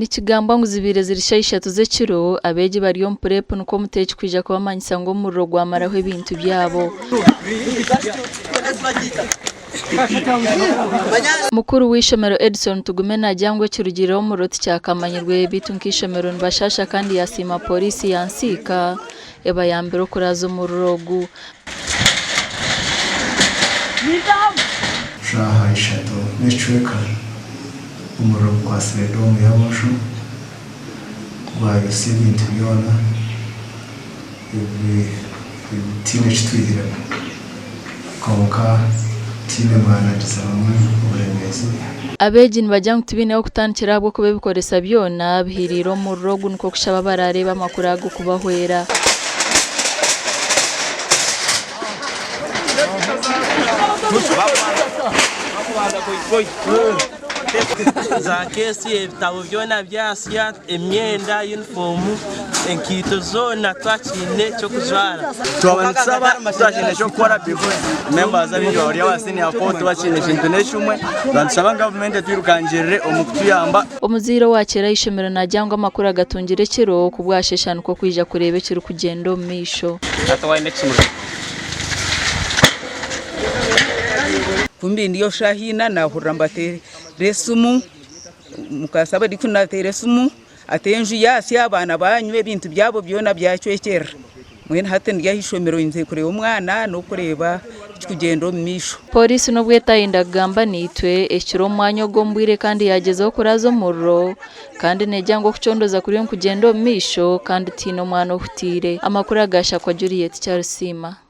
Nikigamba ngo zibire zirisha ishatu z'ekiro abeegi bari omu purepu nuko muteeki kwija kubamanyisa ngo omuriro gwamaraho ebintu byabo. Mukuru w'ishomero Edison Tugume nagira ngo ekirugiriro omuriro tikyakamanyirwe bitu nk'ishomero nibashasha kandi yasima polisi yansiika eba yambere okuraza omuriro ogu. Shaha ishatu n'ecweka umuriro gwasire domu y'amaju gwayose ebintu byona tiine kitwihiremu konka tiine mwanagisa bamwe oburemeezi. Abeegi nibagira ngu tibiineho kutandikira ahabw'okuba ebikoresa byona bihiriire omuriro ogu nikwo kushaba barareeba amakuru ago kubahwera. za kesi ebitabo byona byasya emyenda uniformu enkiito zona twakine cyo kujwara twabanitsaba twakine cyo gukora because members ab'injo bari abasini apoto bakine kintu neshumwe bansaba government twirukangirire omukutuyamba. Omuziro wakera ishomero nagira ngo amakuru agatungire kiro kubwasheshanu ko kwija kureba ekiri kugenda omu misho. Kumbi ndiyo shahina na hurambate resumu mukasaba dikunatere sumu atenju yasi abana banywe ebintu byabo byona byacwekera mwene hate ndiya hishomero inze kureba umwana no kureba kugenda omu misho. Polisi no bwetayinda kugamba nitwe ekiro omwanya ogombwire kandi yagezeho kuraza omuriro kandi negira ngo kucondoza kuri kugenda omu misho kandi tiine omwana ohutiire. Amakuru agasha kwa Juliet Charles Sima.